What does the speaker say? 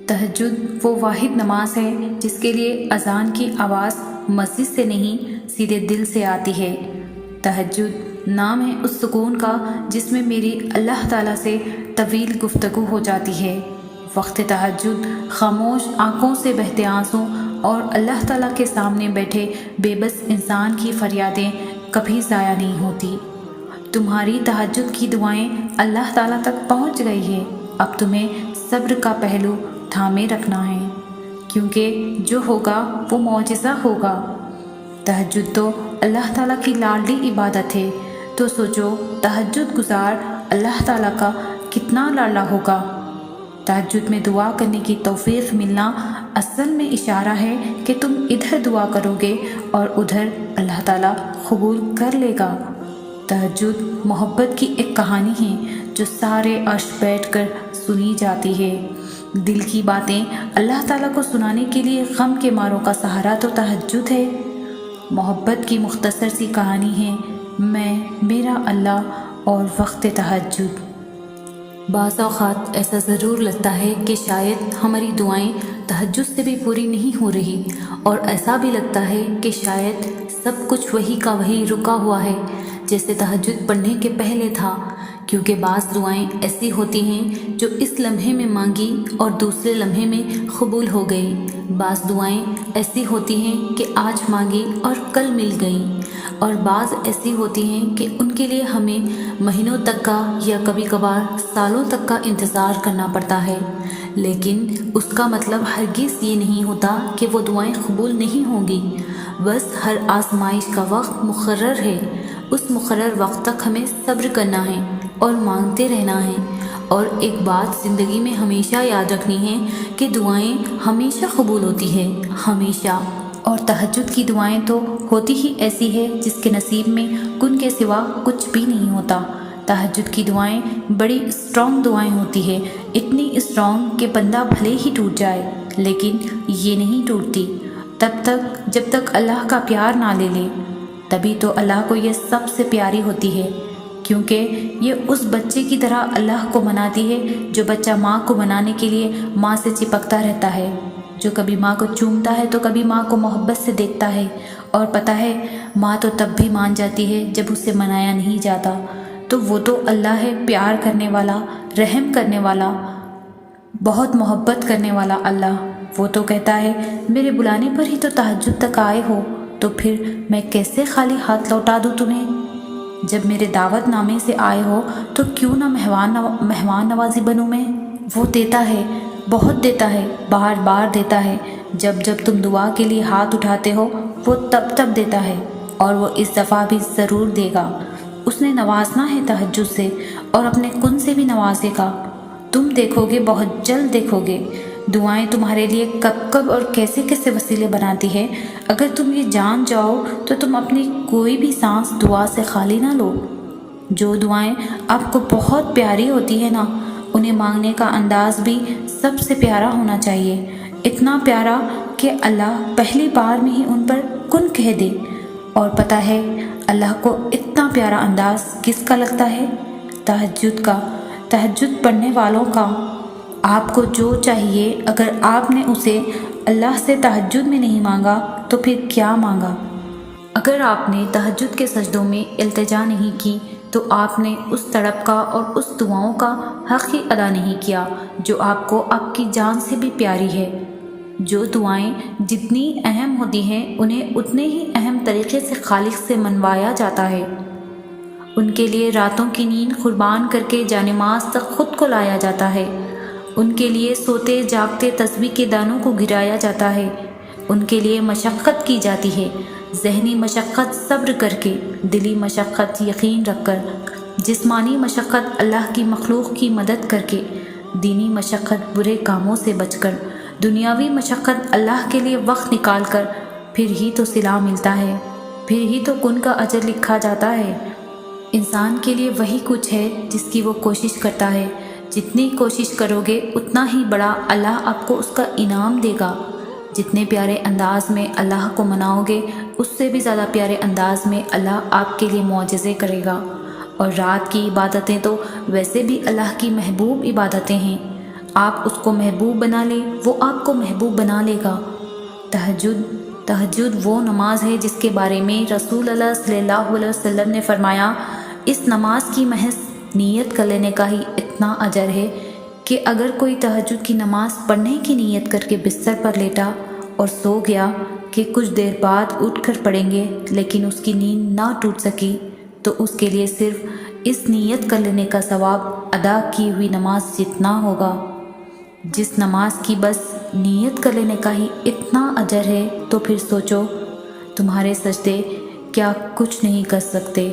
تہجد وہ واحد نماز ہے جس کے لیے اذان کی آواز مسجد سے نہیں سیدھے دل سے آتی ہے۔ تہجد نام ہے اس سکون کا جس میں میری اللہ تعالیٰ سے طویل گفتگو ہو جاتی ہے۔ وقت تہجد خاموش آنکھوں سے بہتے آنسوں اور اللہ تعالیٰ کے سامنے بیٹھے بے بس انسان کی فریادیں کبھی ضائع نہیں ہوتی۔ تمہاری تہجد کی دعائیں اللہ تعالیٰ تک پہنچ گئی ہیں، اب تمہیں صبر کا پہلو تھامے رکھنا ہے، کیونکہ جو ہوگا وہ معجزہ ہوگا۔ تہجد تو اللہ تعالیٰ کی لاڈلی عبادت ہے، تو سوچو تہجد گزار اللہ تعالیٰ کا کتنا لاڈلا ہوگا۔ تہجد میں دعا کرنے کی توفیق ملنا اصل میں اشارہ ہے کہ تم ادھر دعا کرو گے اور ادھر اللہ تعالیٰ قبول کر لے گا۔ تہجد محبت کی ایک کہانی ہے جو سارے عرش بیٹھ کر سنی جاتی ہے۔ دل کی باتیں اللہ تعالیٰ کو سنانے کے لیے غم کے ماروں کا سہارا تو تہجد ہے۔ محبت کی مختصر سی کہانی ہے میں، میرا اللہ اور وقت تہجد۔ بعض اوقات ایسا ضرور لگتا ہے کہ شاید ہماری دعائیں تہجد سے بھی پوری نہیں ہو رہی، اور ایسا بھی لگتا ہے کہ شاید سب کچھ وہی کا وہی رکا ہوا ہے جیسے تہجد پڑھنے کے پہلے تھا، کیونکہ بعض دعائیں ایسی ہوتی ہیں جو اس لمحے میں مانگی اور دوسرے لمحے میں قبول ہو گئی۔ بعض دعائیں ایسی ہوتی ہیں کہ آج مانگی اور کل مل گئیں، اور بعض ایسی ہوتی ہیں کہ ان کے لیے ہمیں مہینوں تک کا یا کبھی کبھار سالوں تک کا انتظار کرنا پڑتا ہے، لیکن اس کا مطلب ہرگز یہ نہیں ہوتا کہ وہ دعائیں قبول نہیں ہوں گی۔ بس ہر آزمائش کا وقت مقرر ہے، اس مقرر وقت تک ہمیں صبر کرنا ہے اور مانگتے رہنا ہے۔ اور ایک بات زندگی میں ہمیشہ یاد رکھنی ہے کہ دعائیں ہمیشہ قبول ہوتی ہیں، ہمیشہ۔ اور تہجد کی دعائیں تو ہوتی ہی ایسی ہے جس کے نصیب میں کن کے سوا کچھ بھی نہیں ہوتا۔ تہجد کی دعائیں بڑی اسٹرانگ دعائیں ہوتی ہیں، اتنی اسٹرانگ کہ بندہ بھلے ہی ٹوٹ جائے لیکن یہ نہیں ٹوٹتی تب تک جب تک اللہ کا پیار نہ لے لے۔ تبھی تو اللہ کو یہ سب سے پیاری ہوتی ہے، کیونکہ یہ اس بچے کی طرح اللہ کو مناتی ہے جو بچہ ماں کو منانے کے لیے ماں سے چپکتا رہتا ہے، جو کبھی ماں کو چومتا ہے تو کبھی ماں کو محبت سے دیکھتا ہے، اور پتہ ہے ماں تو تب بھی مان جاتی ہے جب اسے منایا نہیں جاتا۔ تو وہ تو اللہ ہے، پیار کرنے والا، رحم کرنے والا، بہت محبت کرنے والا اللہ۔ وہ تو کہتا ہے میرے بلانے پر ہی تو تہجد تک آئے ہو، تو پھر میں کیسے خالی ہاتھ لوٹا دوں تمہیں؟ جب میرے دعوت نامے سے آئے ہو تو کیوں نہ مہمان نوازی بنوں میں؟ وہ دیتا ہے، بہت دیتا ہے، بار بار دیتا ہے۔ جب جب تم دعا کے لیے ہاتھ اٹھاتے ہو وہ تب تب دیتا ہے، اور وہ اس دفعہ بھی ضرور دے گا۔ اس نے نوازنا ہے تہجد سے، اور اپنے کن سے بھی نوازے گا۔ تم دیکھو گے، بہت جلد دیکھو گے۔ دعائیں تمہارے لیے کب کب اور کیسے کیسے وسیلے بناتی ہے، اگر تم یہ جان جاؤ تو تم اپنی کوئی بھی سانس دعا سے خالی نہ لو۔ جو دعائیں آپ کو بہت پیاری ہوتی ہے نا، انہیں مانگنے کا انداز بھی سب سے پیارا ہونا چاہیے، اتنا پیارا کہ اللہ پہلی بار میں ہی ان پر کن کہہ دے۔ اور پتہ ہے اللہ کو اتنا پیارا انداز کس کا لگتا ہے؟ تہجد کا، تہجد پڑھنے والوں کا۔ آپ کو جو چاہیے اگر آپ نے اسے اللہ سے تہجد میں نہیں مانگا تو پھر کیا مانگا؟ اگر آپ نے تہجد کے سجدوں میں التجا نہیں کی تو آپ نے اس تڑپ کا اور اس دعاؤں کا حق ہی ادا نہیں کیا جو آپ کو آپ کی جان سے بھی پیاری ہے۔ جو دعائیں جتنی اہم ہوتی ہیں انہیں اتنے ہی اہم طریقے سے خالق سے منوایا جاتا ہے۔ ان کے لیے راتوں کی نیند قربان کر کے جانماز تک خود کو لایا جاتا ہے، ان کے لیے سوتے جاگتے تسبیح کے دانوں کو گرایا جاتا ہے، ان کے لیے مشقت کی جاتی ہے، ذہنی مشقت صبر کر کے، دلی مشقت یقین رکھ کر، جسمانی مشقت اللہ کی مخلوق کی مدد کر کے، دینی مشقت برے کاموں سے بچ کر، دنیاوی مشقت اللہ کے لیے وقت نکال کر، پھر ہی تو صلہ ملتا ہے، پھر ہی تو کن کا اجر لکھا جاتا ہے۔ انسان کے لیے وہی کچھ ہے جس کی وہ کوشش کرتا ہے، جتنی کوشش کرو گے اتنا ہی بڑا اللہ آپ کو اس کا انعام دے گا۔ جتنے پیارے انداز میں اللہ کو مناؤ گے اس سے بھی زیادہ پیارے انداز میں اللہ آپ کے لیے معجزے کرے گا۔ اور رات کی عبادتیں تو ویسے بھی اللہ کی محبوب عبادتیں ہیں۔ آپ اس کو محبوب بنا لیں وہ آپ کو محبوب بنا لے گا۔ تہجد وہ نماز ہے جس کے بارے میں رسول اللہ صلی اللہ علیہ وسلم نے فرمایا، اس نماز کی محض نیت کر لینے کا ہی اتنا اجر ہے کہ اگر کوئی تہجد کی نماز پڑھنے کی نیت کر کے بستر پر لیٹا اور سو گیا کہ کچھ دیر بعد اٹھ کر پڑھیں گے لیکن اس کی نیند نہ ٹوٹ سکی، تو اس کے لیے صرف اس نیت کر لینے کا ثواب ادا کی ہوئی نماز جتنا ہوگا۔ جس نماز کی بس نیت کر لینے کا ہی اتنا اجر ہے تو پھر سوچو تمہارے سجدے کیا کچھ نہیں کر سکتے۔